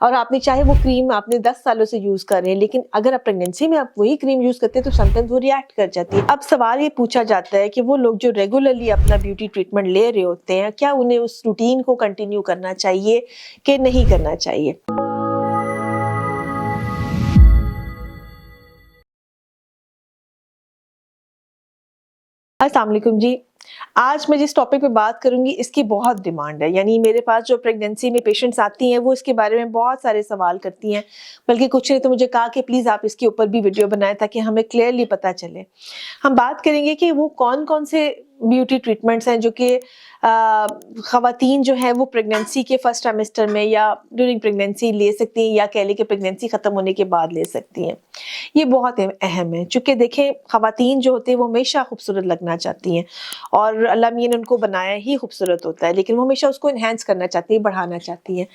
और आपने चाहे वो क्रीम आपने 10 सालों से यूज़ कर रहे हैं, लेकिन अगर आप प्रेगनेंसी में आप वही क्रीम यूज़ करते हैं तो समटाइम्स वो रिएक्ट कर जाती है। अब सवाल ये पूछा जाता है कि वो लोग जो रेगुलरली अपना ब्यूटी ट्रीटमेंट ले रहे होते हैं, क्या उन्हें उस रूटीन को कंटिन्यू करना चाहिए कि नहीं करना चाहिए? अस्सलाम वालेकुम जी। आज मैं जिस टॉपिक पे बात करूँगी इसकी बहुत डिमांड है। यानी मेरे पास जो प्रेगनेंसी में पेशेंट्स आती हैं वो इसके बारे में बहुत सारे सवाल करती हैं। बल्कि कुछ ने तो मुझे कहा कि प्लीज़ आप इसके ऊपर भी वीडियो बनाएँ ताकि हमें क्लियरली पता चले। हम बात करेंगे कि वो कौन-कौन से ब्यूटी ट्रीटमेंट्स हैं जो कि ख़वातीन जो हैं वो प्रेगनेंसी के फर्स्ट ट्राइमेस्टर में या ड्यूरिंग प्रेगनेंसी ले सकती हैं या कह लें कि प्रेगनेंसी ख़त्म होने के बाद ले सकती हैं। ये बहुत अहम है, चूँकि देखें ख़वातीन जो होती हैं वो हमेशा खूबसूरत लगना चाहती हैं और अल्लाह मियाँ ने उनको बनाया ही खूबसूरत होता है, लेकिन वो हमेशा उसको एनहांस करना चाहती हैं, बढ़ाना चाहती हैं।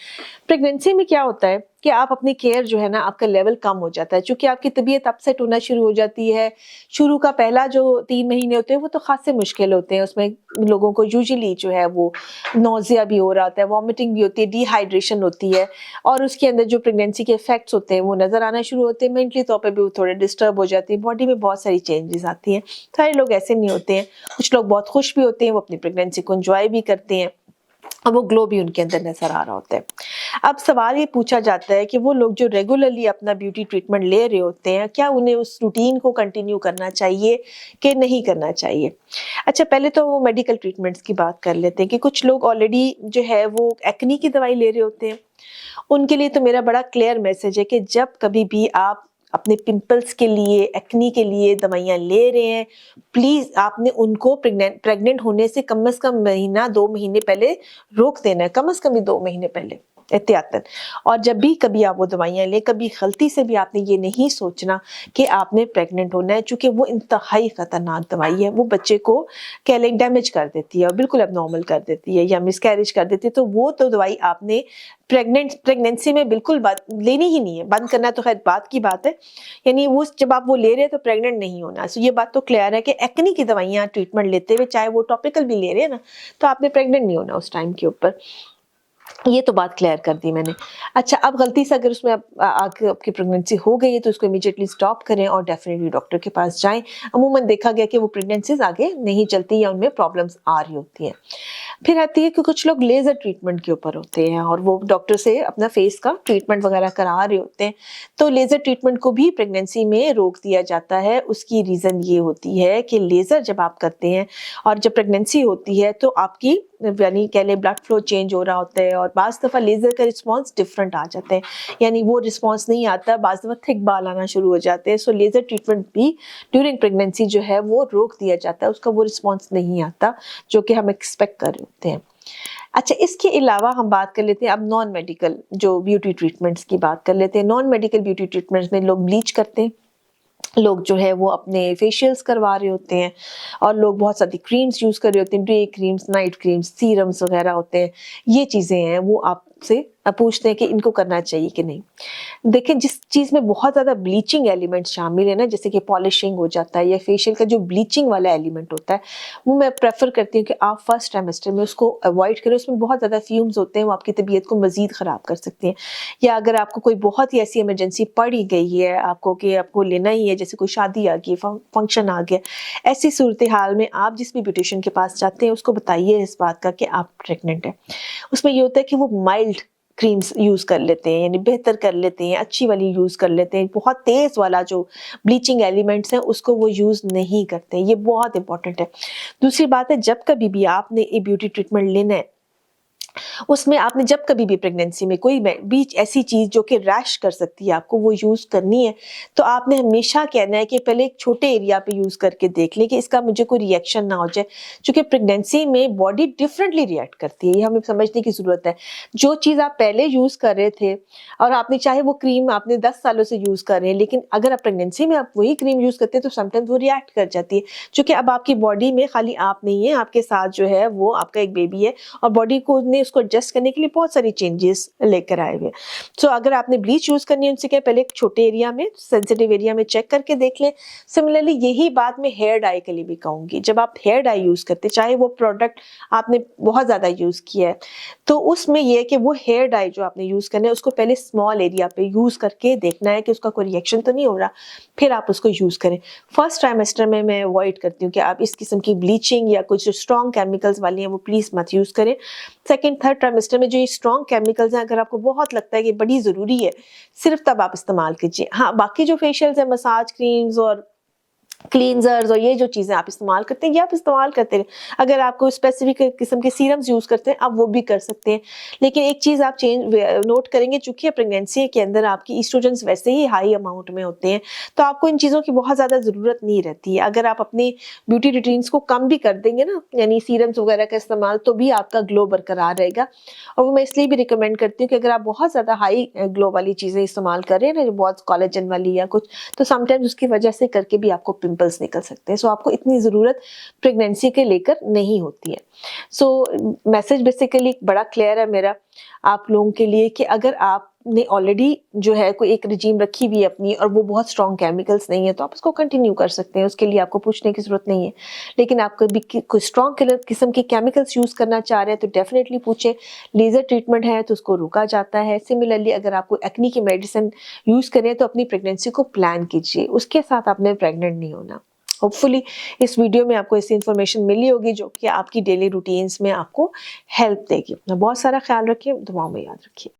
प्रेगनेंसी में क्या होता है कि आप अपनी केयर जो है ना आपका लेवल कम हो जाता है, चूँकि आपकी तबीयत अपसेट होना शुरू हो जाती है। शुरू का पहला जो 3 महीने होते हैं वो तो ख़ासे मुश्किल होते हैं, उसमें लोगों को यूजुअली जो है वो नौज़िया भी हो रहा होता है, वॉमिटिंग भी होती है, डिहाइड्रेशन होती है और उसके अंदर जो प्रेगनेंसी के इफ़ेक्ट्स होते हैं वो नज़र आना शुरू होते हैं। मेंटली तौर पे भी वो थोड़े डिस्टर्ब हो जाती है, बॉडी में बहुत सारी चेंजेस आती हैं। सारे लोग ऐसे नहीं होते हैं, कुछ लोग बहुत खुश भी होते हैं, वो अपनी प्रेगनेंसी को एन्जॉय भी करते हैं और वो ग्लो भी उनके अंदर नज़र आ रहा होता है। अब सवाल ये पूछा जाता है कि वो लोग जो रेगुलरली अपना ब्यूटी ट्रीटमेंट ले रहे होते हैं, क्या उन्हें उस रूटीन को कंटिन्यू करना चाहिए कि नहीं करना चाहिए? अच्छा, पहले तो वो मेडिकल ट्रीटमेंट्स की बात कर लेते हैं कि कुछ लोग ऑलरेडी जो है वो एक्ने की दवाई ले रहे होते हैं। उनके लिए तो मेरा बड़ा क्लियर मैसेज है कि जब कभी भी आप अपने पिंपल्स के लिए, एक्ने के लिए दवाइयाँ ले रहे हैं, प्लीज़ आपने उनको प्रेग्नेंट होने से कम महीना 2 महीने पहले रोक देना है, कम से कम भी 2 महीने पहले एहतियातन। और जब भी कभी आप वो दवाइयाँ लें, कभी गलती से भी आपने ये नहीं सोचना कि आपने प्रेग्नेंट होना है, चूँकि वो इंतहाई खतरनाक दवाई है। वो बच्चे को कह लें डैमेज कर देती है और बिल्कुल एब्नॉर्मल कर देती है या मिसकैरेज कर देती है, तो वो तो दवाई आपने प्रेगनेंसी में बिल्कुल लेनी ही नहीं है। बंद करना तो खैर बात की बात है, यानी वो जब आप वो ले रहे हैं तो प्रेग्नेंट नहीं होना। सो ये बात तो क्लियर है कि एक्ने की दवाइयाँ ट्रीटमेंट लेते हुए चाहे वो टॉपिकल भी ले रहे हैं ना, तो आपने प्रेग्नेंट नहीं होना उस टाइम के ऊपर। ये तो बात क्लियर कर दी मैंने। अच्छा, अब गलती से अगर उसमें आगे आपकी प्रेगनेंसी हो गई है तो उसको इमीडिएटली स्टॉप करें और डेफिनिटली डॉक्टर के पास जाएँ। अमूमन देखा गया कि वो प्रेगनेंसीज़ आगे नहीं चलती या उनमें प्रॉब्लम्स आ रही होती हैं। फिर आती है कि कुछ लोग लेज़र ट्रीटमेंट के ऊपर होते हैं और वो डॉक्टर से अपना फेस का ट्रीटमेंट वगैरह करा रहे होते हैं। तो लेज़र ट्रीटमेंट को भी प्रेगनेंसी में रोक दिया जाता है। उसकी रीज़न ये होती है कि लेज़र जब आप करते हैं और जब प्रेगनेंसी होती है तो आपकी यानी कह लें ब्लड फ्लो चेंज हो रहा होता है और बाज़ दफ़ा लेज़र का रिस्पॉन्स डिफरेंट आ जाते हैं, यानी वो रिस्पॉन्स नहीं आता, बाज़ दफ़ा थिक बाल आना शुरू हो जाते हैं। सो लेज़र ट्रीटमेंट भी ड्यूरिंग प्रेगनेंसी जो है वो रोक दिया जाता है, उसका वो रिस्पॉन्स नहीं आता जो कि हम एक्सपेक्ट कर रहे होते हैं। अच्छा, इसके अलावा हम बात कर लेते हैं अब नॉन मेडिकल जो ब्यूटी ट्रीटमेंट्स की बात कर लेते हैं। नॉन मेडिकल ब्यूटी ट्रीटमेंट्स में लोग ब्लीच करते हैं, लोग जो है वो अपने फेशियल्स करवा रहे होते हैं और लोग बहुत सारी क्रीम्स यूज़ कर रहे होते हैं, day creams, night creams, serums वगैरह होते हैं। ये चीज़ें हैं वो आपसे पूछते हैं कि इनको करना चाहिए कि नहीं। देखिए, जिस चीज़ में बहुत ज़्यादा ब्लीचिंग एलिमेंट्स शामिल है ना, जैसे कि पॉलिशिंग हो जाता है या फेशियल का जो ब्लीचिंग वाला एलिमेंट होता है, वो मैं प्रेफ़र करती हूँ कि आप फर्स्ट ट्राइमेस्टर में उसको अवॉइड करें। उसमें बहुत ज़्यादा फ्यूम्स होते हैं, वो आपकी तबीयत को मज़ीद ख़राब कर सकते हैं। या अगर आपको कोई बहुत ही ऐसी इमरजेंसी पड़ ही गई है आपको कि आपको लेना ही है, जैसे कोई शादी आ गई, फंक्शन आ गया, ऐसी सूरत-ए-हाल में आप जिस भी ब्यूटिशियन के पास जाते हैं उसको बताइए इस बात का कि आप प्रेग्नेंट हैं। उसमें ये होता है कि वो माइल्ड क्रीम्स यूज़ कर लेते हैं, यानी बेहतर कर लेते हैं, अच्छी वाली यूज़ कर लेते हैं। बहुत तेज़ वाला जो ब्लीचिंग एलिमेंट्स हैं उसको वो यूज़ नहीं करते हैं, ये बहुत इंपॉर्टेंट है। दूसरी बात है, जब कभी भी आपने ये ब्यूटी ट्रीटमेंट लेना है, उसमें आपने जब कभी भी प्रेगनेंसी में कोई भी ऐसी चीज़ जो कि रैश कर सकती है आपको वो यूज़ करनी है, तो आपने हमेशा कहना है कि पहले एक छोटे एरिया पे यूज़ करके देख लें कि इसका मुझे कोई रिएक्शन ना हो जाए, क्योंकि प्रेगनेंसी में बॉडी डिफरेंटली रिएक्ट करती है, ये हमें समझने की ज़रूरत है। जो चीज़ आप पहले यूज़ कर रहे थे और आपने चाहे वो क्रीम आपने 10 सालों से यूज़ कर रहे हैं, लेकिन अगर आप प्रेगनेंसी में आप वही क्रीम यूज़ करते हैं तो समटाइम्स वो रिएक्ट कर जाती है, क्योंकि अब आपकी बॉडी में खाली आप नहीं है, आपके साथ जो है वो आपका एक बेबी है और बॉडी को ने अपने उसको एडजस्ट करने के लिए बहुत सारी चेंजेस लेकर आए हुए। सो अगर आपने ब्लीच यूज करनी है उनसे क्या पहले एक छोटे एरिया में, सेंसिटिव एरिया में चेक करके देख लें। सिमिलरली यही बात मैं हेयर डाई के लिए भी कहूंगी। जब आप हेयर डाई यूज करते, चाहे वो प्रोडक्ट आपने बहुत ज्यादा यूज किया है, तो उसमें यह है कि वो हेयर डाई जो आपने यूज करना है उसको पहले स्मॉल एरिया पे यूज करके देखना है कि उसका कोई रिएक्शन तो नहीं हो रहा, फिर आप उसको यूज करें। फर्स्ट ट्राइमेस्टर में मैं अवॉइड करती हूँ कि आप इस किस्म की ब्लीचिंग या कुछ स्ट्रॉन्ग केमिकल्स वाली हैं वो प्लीज मत यूज करें। सेकंड थर्ड ट्राइमेस्टर में जो ये स्ट्रॉन्ग केमिकल्स हैं, अगर आपको बहुत लगता है कि बड़ी जरूरी है, सिर्फ तब आप इस्तेमाल कीजिए। हाँ, बाकी जो फेशियल्स है, मसाज क्रीम्स और क्लींजर्स और ये जो चीजें आप इस्तेमाल करते हैं, ये आप इस्तेमाल करते हैं। अगर आपको स्पेसिफिक किस्म के सीरम्स यूज करते हैं, आप वो भी कर सकते हैं। लेकिन एक चीज आप चेंज नोट करेंगे, चूंकि प्रेगनेंसी के अंदर आपकी ईस्ट्रोजन्स वैसे ही हाई अमाउंट में होते हैं, तो आपको इन चीजों की बहुत ज्यादा जरूरत नहीं रहती है। अगर आप अपनी ब्यूटी रूटीन्स को कम भी कर देंगे ना, यानी सीरम्स वगैरह का इस्तेमाल, तो भी आपका ग्लो बरकरार रहेगा। और वो मैं इसलिए भी रिकमेंड करती हूँ कि अगर आप बहुत ज्यादा हाई ग्लो वाली चीजें इस्तेमाल कर रहे हैं ना, बहुत कोलेजन वाली या कुछ, तो समटाइम्स उसकी वजह से करके भी आपको पिंपल्स निकल सकते हैं। सो आपको इतनी जरूरत प्रेगनेंसी के लेकर नहीं होती है। सो मैसेज बेसिकली बड़ा क्लियर है मेरा आप लोगों के लिए कि अगर आपने ऑलरेडी जो है कोई एक रिजीम रखी हुई है अपनी और वो बहुत स्ट्रॉन्ग केमिकल्स नहीं है, तो आप उसको कंटिन्यू कर सकते हैं, उसके लिए आपको पूछने की जरूरत नहीं है। लेकिन आप कभी कोई स्ट्रॉन्ग किस्म के केमिकल्स यूज करना चाह रहे हैं तो डेफिनेटली पूछें। लेजर ट्रीटमेंट है तो उसको रोका जाता है। सिमिलरली अगर आपको एक्नी की मेडिसिन यूज करें तो अपनी प्रेगनेंसी को प्लान कीजिए, उसके साथ आपने प्रेग्नेंट नहीं होना। होपफुली इस वीडियो में आपको ऐसी इन्फॉर्मेशन मिली होगी जो कि आपकी डेली रूटीन्स में आपको हेल्प देगी। अपना बहुत सारा ख्याल रखिए, दुआओं में याद रखिए।